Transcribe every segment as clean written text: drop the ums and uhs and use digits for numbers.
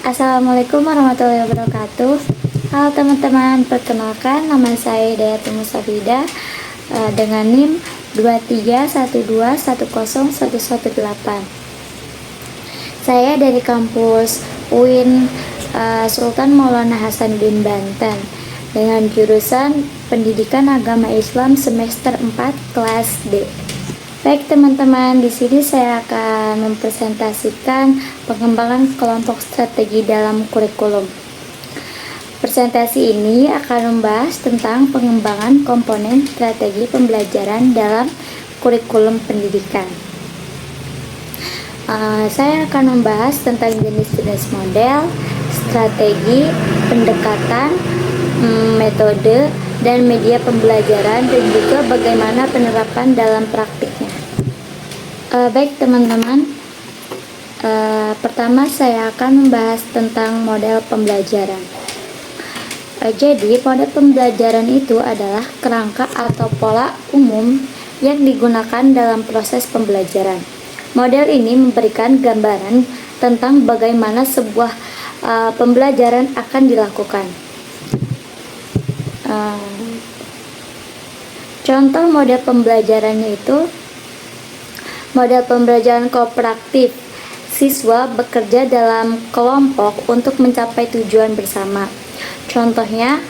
Assalamualaikum warahmatullahi wabarakatuh. Halo teman-teman, perkenalkan nama saya Dayatul Musafida dengan NIM 231210118. Saya dari kampus UIN Sultan Maulana Hasanuddin Banten dengan jurusan Pendidikan Agama Islam semester 4 kelas D. Baik teman-teman, di sini saya akan mempresentasikan pengembangan kelompok strategi dalam kurikulum. Presentasi ini akan membahas tentang pengembangan komponen strategi pembelajaran dalam kurikulum pendidikan. Saya akan membahas tentang jenis-jenis model, strategi, pendekatan, metode, dan media pembelajaran, dan juga bagaimana penerapan dalam praktiknya. Baik teman-teman, pertama saya akan membahas tentang model pembelajaran. Jadi model pembelajaran itu adalah kerangka atau pola umum yang digunakan dalam proses pembelajaran. Model ini memberikan gambaran tentang bagaimana sebuah pembelajaran akan dilakukan. Contoh model pembelajarannya itu model pembelajaran kooperatif. Siswa bekerja dalam kelompok untuk mencapai tujuan bersama. Contohnya,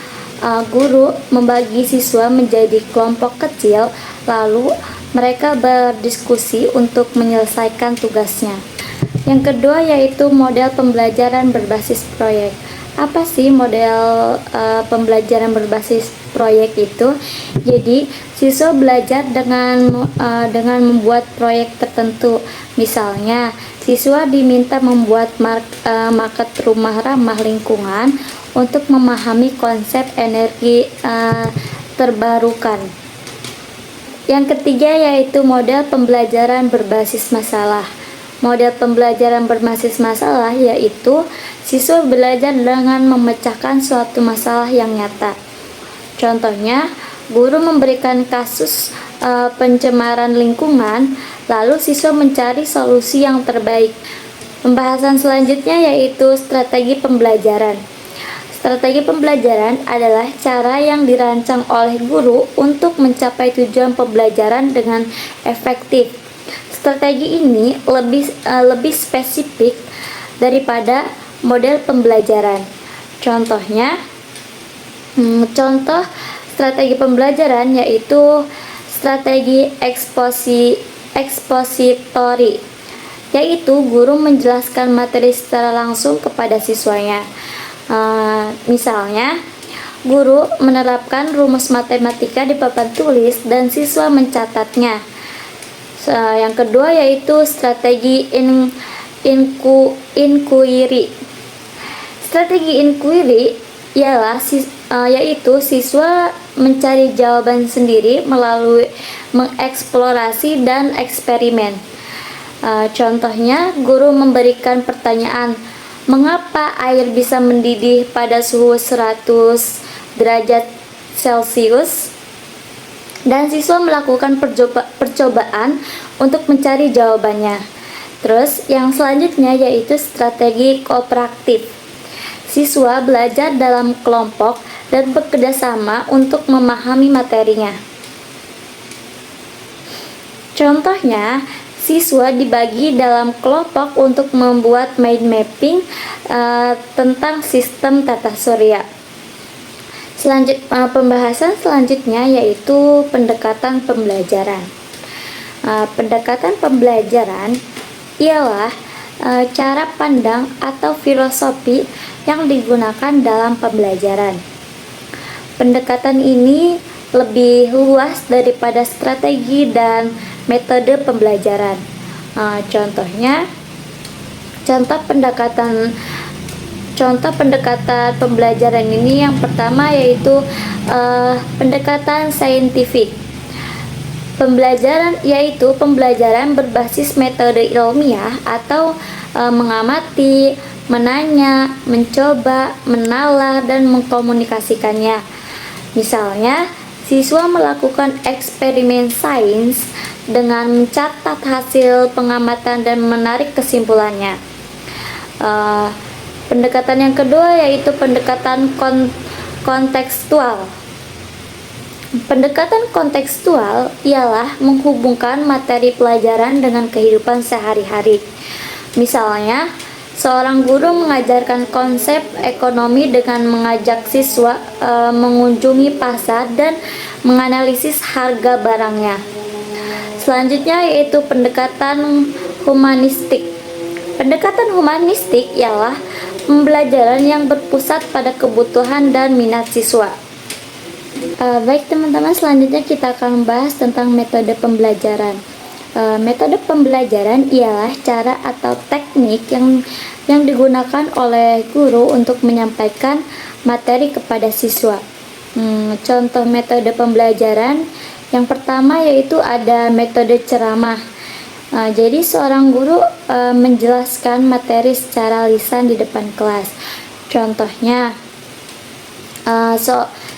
guru membagi siswa menjadi kelompok kecil, lalu mereka berdiskusi untuk menyelesaikan tugasnya. Yang kedua yaitu model pembelajaran berbasis proyek. Apa sih model pembelajaran berbasis proyek itu? Jadi siswa belajar dengan membuat proyek tertentu. Misalnya siswa diminta membuat market rumah ramah lingkungan untuk memahami konsep energi terbarukan. Yang ketiga yaitu model pembelajaran berbasis masalah. Model pembelajaran berbasis masalah yaitu siswa belajar dengan memecahkan suatu masalah yang nyata. Contohnya, guru memberikan kasus pencemaran lingkungan, lalu siswa mencari solusi yang terbaik. Pembahasan selanjutnya yaitu strategi pembelajaran. Strategi pembelajaran adalah cara yang dirancang oleh guru untuk mencapai tujuan pembelajaran dengan efektif. Strategi ini lebih spesifik daripada model pembelajaran. Contohnya, contoh strategi pembelajaran yaitu strategi ekspositori, yaitu guru menjelaskan materi secara langsung kepada siswanya. Misalnya, guru menerapkan rumus matematika di papan tulis dan siswa mencatatnya. Yang kedua yaitu strategi inquiry. Strategi inquiry yaitu siswa mencari jawaban sendiri melalui mengeksplorasi dan eksperimen. Contohnya, guru memberikan pertanyaan, mengapa air bisa mendidih pada suhu 100 derajat Celcius? Dan siswa melakukan percobaan untuk mencari jawabannya. Terus yang selanjutnya yaitu strategi kooperatif. Siswa belajar dalam kelompok dan bekerjasama untuk memahami materinya. Contohnya, siswa dibagi dalam kelompok untuk membuat mind mapping tentang sistem tata surya. Pembahasan selanjutnya yaitu pendekatan pembelajaran. Pendekatan pembelajaran ialah cara pandang atau filosofi yang digunakan dalam pembelajaran. Pendekatan ini lebih luas daripada strategi dan metode pembelajaran. Contoh pendekatan pembelajaran ini yang pertama yaitu pendekatan saintifik. Pembelajaran berbasis metode ilmiah atau mengamati, menanya, mencoba, menalar, dan mengkomunikasikannya. Misalnya, siswa melakukan eksperimen sains dengan mencatat hasil pengamatan dan menarik kesimpulannya. Pendekatan yang kedua yaitu pendekatan kontekstual. Pendekatan kontekstual ialah menghubungkan materi pelajaran dengan kehidupan sehari-hari. Misalnya, seorang guru mengajarkan konsep ekonomi dengan mengajak siswa mengunjungi pasar dan menganalisis harga barangnya. Selanjutnya yaitu pendekatan humanistik. Pendekatan humanistik ialah pembelajaran yang berpusat pada kebutuhan dan minat siswa. Baik teman-teman, selanjutnya kita akan membahas tentang metode pembelajaran. Metode pembelajaran ialah cara atau teknik yang digunakan oleh guru untuk menyampaikan materi kepada siswa. Contoh metode pembelajaran yang pertama yaitu ada metode ceramah. Jadi seorang guru menjelaskan materi secara lisan di depan kelas. Contohnya,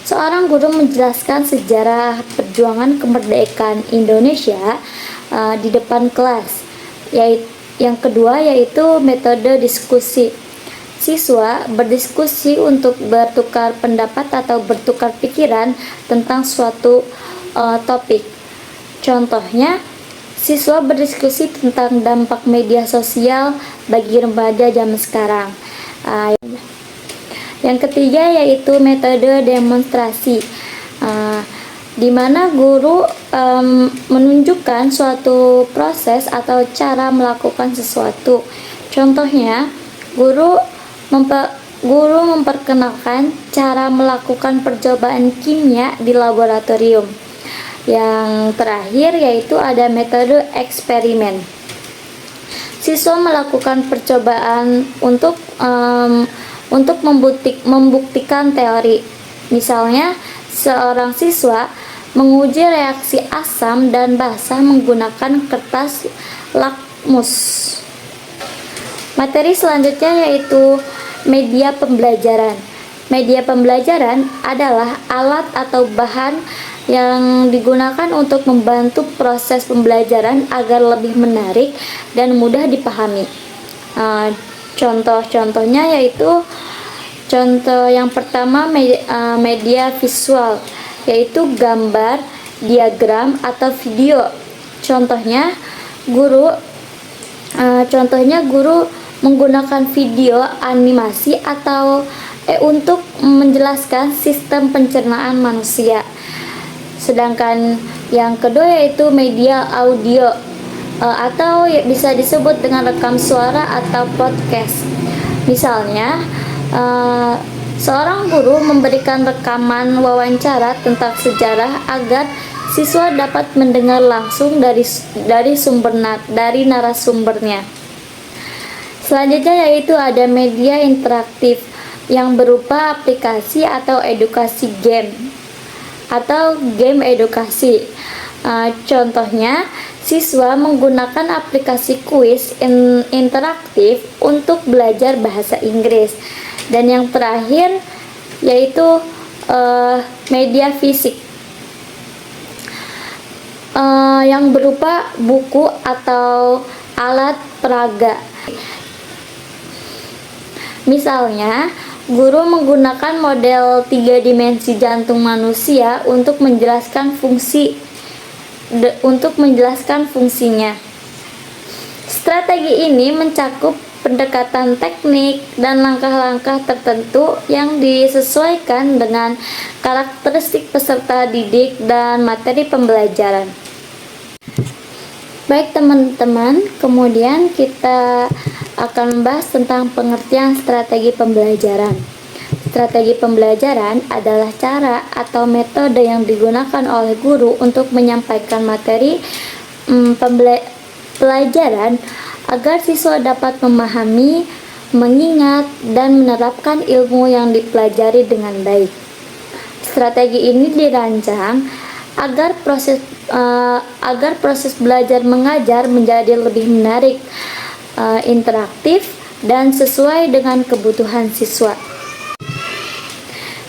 seorang guru menjelaskan sejarah perjuangan kemerdekaan Indonesia di depan kelas. Yang kedua yaitu metode diskusi. Siswa berdiskusi untuk bertukar pendapat atau bertukar pikiran tentang suatu topik. Contohnya, siswa berdiskusi tentang dampak media sosial bagi remaja zaman sekarang. Yang ketiga yaitu metode demonstrasi, di mana guru menunjukkan suatu proses atau cara melakukan sesuatu. Contohnya, guru memperkenalkan cara melakukan percobaan kimia di laboratorium. Yang terakhir yaitu ada metode eksperimen. Siswa melakukan percobaan untuk membuktikan teori. Misalnya, seorang siswa menguji reaksi asam dan basa menggunakan kertas lakmus. Materi selanjutnya yaitu media pembelajaran. Media pembelajaran adalah alat atau bahan yang digunakan untuk membantu proses pembelajaran agar lebih menarik dan mudah dipahami. Contoh-contohnya yaitu contoh yang pertama media visual, yaitu gambar, diagram, atau video. Contohnya guru menggunakan video animasi atau untuk menjelaskan sistem pencernaan manusia. Sedangkan yang kedua yaitu media audio atau bisa disebut dengan rekam suara atau podcast. Misalnya, seorang guru memberikan rekaman wawancara tentang sejarah agar siswa dapat mendengar langsung dari narasumbernya. Selanjutnya yaitu ada media interaktif yang berupa aplikasi atau edukasi game atau game edukasi. Contohnya, siswa menggunakan aplikasi kuis interaktif untuk belajar bahasa Inggris. Dan yang terakhir yaitu media fisik yang berupa buku atau alat peraga. Misalnya, guru menggunakan model 3 dimensi jantung manusia untuk menjelaskan fungsinya. Strategi ini mencakup pendekatan teknik dan langkah-langkah tertentu yang disesuaikan dengan karakteristik peserta didik dan materi pembelajaran. Baik teman-teman, kemudian kita akan membahas tentang pengertian strategi pembelajaran. Strategi pembelajaran adalah cara atau metode yang digunakan oleh guru untuk menyampaikan materi pelajaran agar siswa dapat memahami, mengingat, dan menerapkan ilmu yang dipelajari dengan baik. Strategi ini dirancang agar proses belajar mengajar menjadi lebih menarik, interaktif, dan sesuai dengan kebutuhan siswa.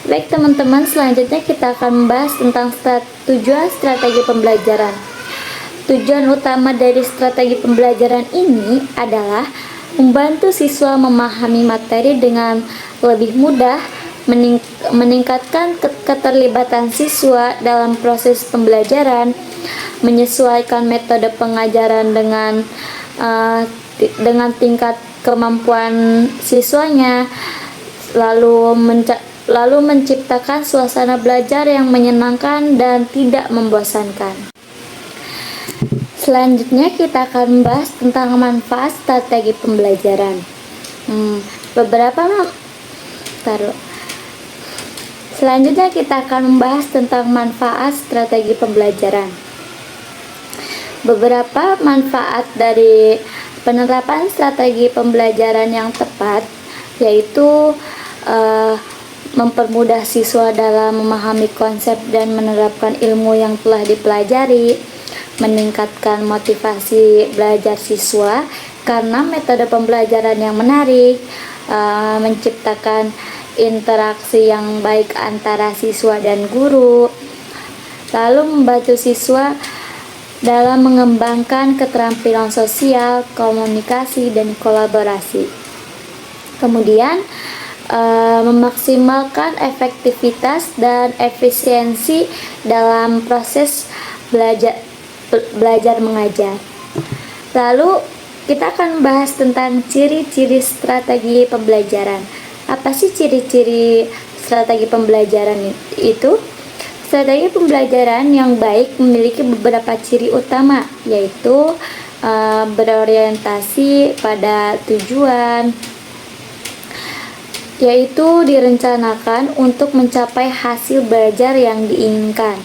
Baik teman-teman, selanjutnya kita akan membahas tentang tujuan strategi pembelajaran. Tujuan utama dari strategi pembelajaran ini adalah membantu siswa memahami materi dengan lebih mudah, meningkatkan keterlibatan siswa dalam proses pembelajaran, menyesuaikan metode pengajaran dengan tingkat kemampuan siswanya, lalu menciptakan suasana belajar yang menyenangkan dan tidak membosankan. Selanjutnya kita akan membahas tentang manfaat strategi pembelajaran. Selanjutnya kita akan membahas tentang manfaat strategi pembelajaran. Beberapa manfaat dari penerapan strategi pembelajaran yang tepat yaitu mempermudah siswa dalam memahami konsep dan menerapkan ilmu yang telah dipelajari, meningkatkan motivasi belajar siswa karena metode pembelajaran yang menarik, menciptakan interaksi yang baik antara siswa dan guru, lalu membantu siswa dalam mengembangkan keterampilan sosial, komunikasi, dan kolaborasi. Kemudian memaksimalkan efektivitas dan efisiensi dalam proses belajar mengajar. Lalu kita akan membahas tentang ciri-ciri strategi pembelajaran. Apa sih ciri-ciri strategi pembelajaran itu? Strategi pembelajaran yang baik memiliki beberapa ciri utama, yaitu berorientasi pada tujuan, yaitu direncanakan untuk mencapai hasil belajar yang diinginkan.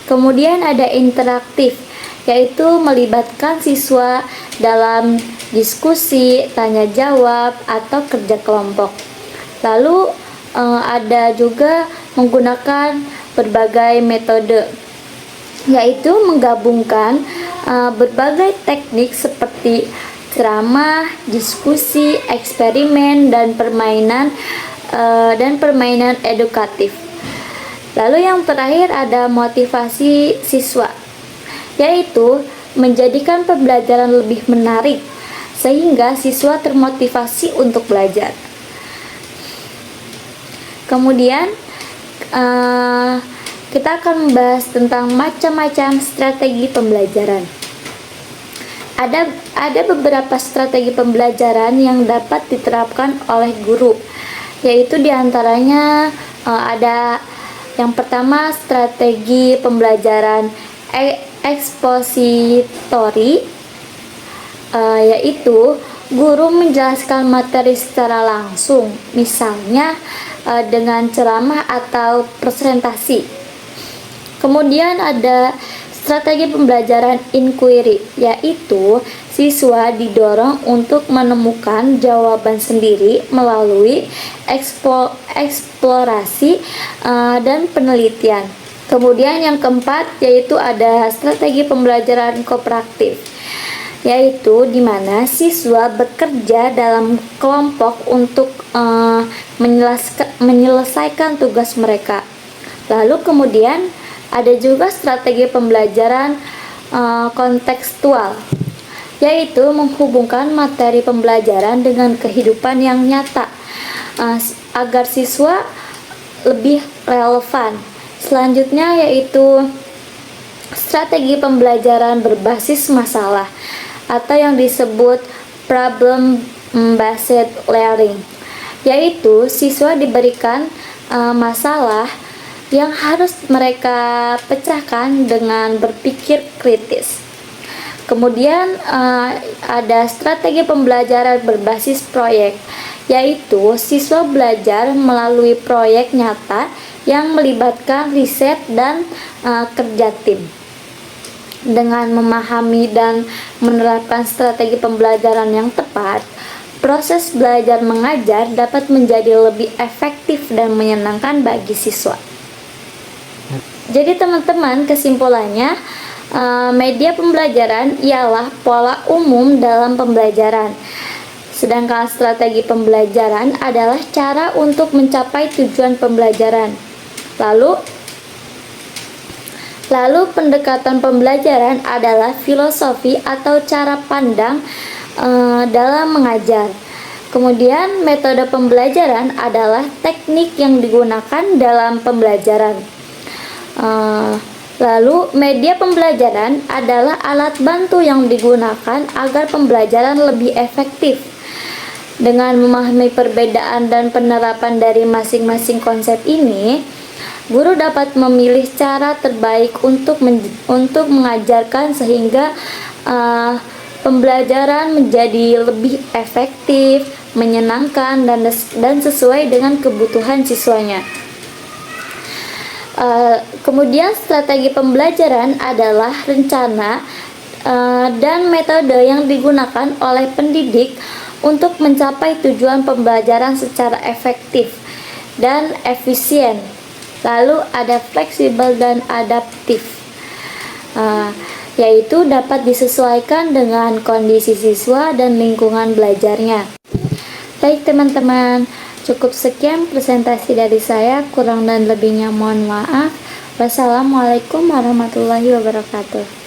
Kemudian ada interaktif, yaitu melibatkan siswa dalam diskusi, tanya jawab, atau kerja kelompok. Lalu ada juga menggunakan berbagai metode, yaitu menggabungkan berbagai teknik seperti ceramah, diskusi, eksperimen, dan permainan edukatif. Lalu yang terakhir ada motivasi siswa, yaitu menjadikan pembelajaran lebih menarik sehingga siswa termotivasi untuk belajar. Kemudian kita akan membahas tentang macam-macam strategi pembelajaran. Ada beberapa strategi pembelajaran yang dapat diterapkan oleh guru, yaitu diantaranya ada yang pertama strategi pembelajaran ekspositori, yaitu guru menjelaskan materi secara langsung, misalnya dengan ceramah atau presentasi. Kemudian ada strategi pembelajaran inquiry, yaitu siswa didorong untuk menemukan jawaban sendiri melalui eksplorasi dan penelitian. Kemudian yang keempat yaitu ada strategi pembelajaran kooperatif, yaitu di mana siswa bekerja dalam kelompok untuk menyelesaikan tugas mereka. Lalu kemudian ada juga strategi pembelajaran kontekstual, yaitu menghubungkan materi pembelajaran dengan kehidupan yang nyata agar siswa lebih relevan. Selanjutnya yaitu strategi pembelajaran berbasis masalah atau yang disebut problem based learning, yaitu siswa diberikan masalah yang harus mereka pecahkan dengan berpikir kritis. Kemudian ada strategi pembelajaran berbasis proyek, yaitu siswa belajar melalui proyek nyata yang melibatkan riset dan kerja tim. Dengan memahami dan menerapkan strategi pembelajaran yang tepat, proses belajar mengajar dapat menjadi lebih efektif dan menyenangkan bagi siswa. Jadi teman-teman, kesimpulannya, media pembelajaran ialah pola umum dalam pembelajaran, sedangkan strategi pembelajaran adalah cara untuk mencapai tujuan pembelajaran. Lalu pendekatan pembelajaran adalah filosofi atau cara pandang dalam mengajar. Kemudian metode pembelajaran adalah teknik yang digunakan dalam pembelajaran. Lalu media pembelajaran adalah alat bantu yang digunakan agar pembelajaran lebih efektif. Dengan memahami perbedaan dan penerapan dari masing-masing konsep ini, guru dapat memilih cara terbaik untuk mengajarkan sehingga pembelajaran menjadi lebih efektif, menyenangkan, dan sesuai dengan kebutuhan siswanya. Kemudian strategi pembelajaran adalah rencana dan metode yang digunakan oleh pendidik untuk mencapai tujuan pembelajaran secara efektif dan efisien. Lalu ada fleksibel dan adaptif, yaitu dapat disesuaikan dengan kondisi siswa dan lingkungan belajarnya. Baik teman-teman, cukup sekian presentasi dari saya, kurang dan lebihnya mohon maaf. Wassalamualaikum warahmatullahi wabarakatuh.